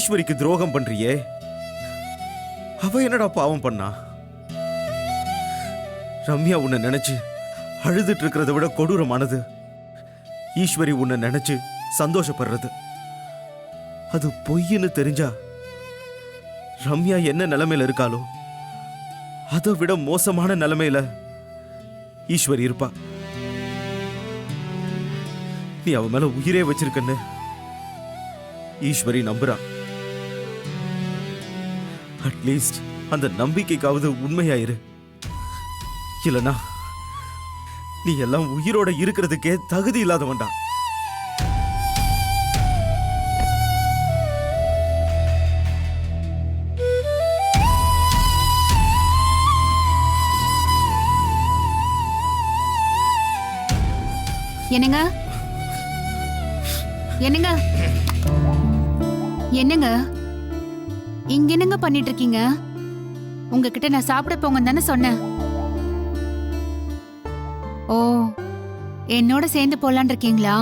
ஈஸ்வரிக்கு துரோகம் பண்றியே, அவ என்னடா பாவம் பண்ணா? ரம்யா உன்னை நினைச்சு அழுதுட்டு இருக்கிறத விட கொடூரமானது ஈஸ்வரி உன்னை நினைச்சு சந்தோஷப்படுறது. அது பொய்ன்னு தெரிஞ்சா ரம்யா என்ன நிலைமையில இருக்காளோ அதை விட மோசமான நிலைமையில ஈஸ்வரி இருப்பா. நீ அவ மேல உயிரே வச்சிருக்கன்னு ஈஸ்வரி நம்புறா. அட்லீஸ்ட் அந்த நம்பிக்கைக்காவது உண்மையாயிரு. இல்லனா நீ எல்லாம் உயிரோட இருக்கிறதுக்கே தகுதி இல்லாதவன்டா. என்னங்க என்னங்க என்னங்க இங்க என்னங்க பண்ணிட்டு இருக்கீங்க? உங்ககிட்ட நான் சாப்பிட போங்கன்னு தானே சொன்னேன். ஓ, என்னோட சேர்ந்து போலான் இருக்கீங்களா?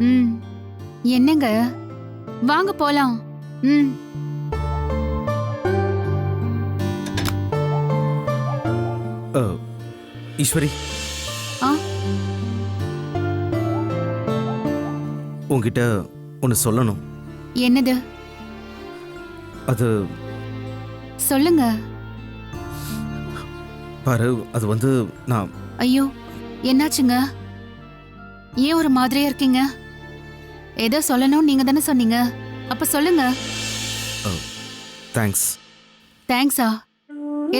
ம், என்னங்க வாங்க போலாம். ம். ஈஸ்வரி, உன்கிட்ட ஒன்னு சொல்லணும். என்னது? அது சொல்லுங்க. பாரு, அது வந்து நான்... ஐயோ, என்னாச்சுங்க? ஏன் ஒரு மாதிரியா இருக்கீங்க? ஏதோ சொல்லணும் நீங்க தானே சொன்னீங்க, அப்ப சொல்லுங்க. தேங்க்ஸ். தேங்க்ஸா?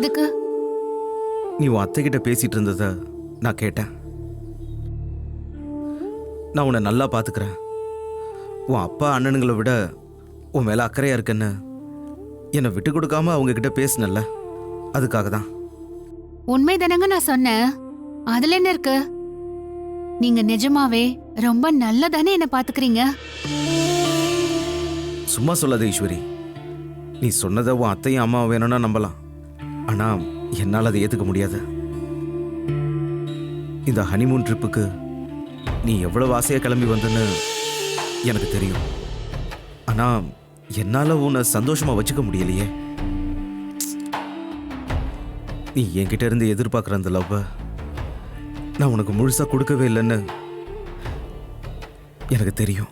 எதுக்கு? நீ உன் அத்தை கிட்ட பேசிட்டு இருந்தத நான் கேட்டேன். நான் உன்னை நல்லா பாத்துக்கிறேன், உன் அப்பா அண்ணனுங்களை விட உன் மேல அக்கறையா இருக்கன்னு என்னை விட்டு கொடுக்காம அவங்க கிட்ட பேசினல்ல, அதுக்காக தான். உண்மைதானங்க நான் சொன்னேன், அதுல என்ன இருக்கு? நீங்க நிஜமாவே ரொம்ப நல்லதானே என்ன பாத்துக்கிறீங்க. சும்மா சொல்லாத ஈஸ்வரி. நீ சொன்னதை உன் அத்தையும் அம்மா வேணும்னா நம்பலாம், ஆனா என்னால் அதை ஏத்துக்க முடியாது. இந்த ஹனிமூன் ட்ரிப்புக்கு நீ எவ்வளவு ஆசையா கிளம்பி வந்தன்னு எனக்கு தெரியும், ஆனா என்னால உன்னை சந்தோஷமா வச்சுக்க முடியலையே. நீ என்கிட்ட இருந்து எதிர்பார்க்குற அந்த லவ் நான் உனக்கு முழுசா கொடுக்கவே இல்லைன்னு எனக்கு தெரியும்.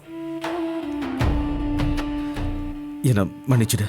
என்னை மன்னிச்சிடு.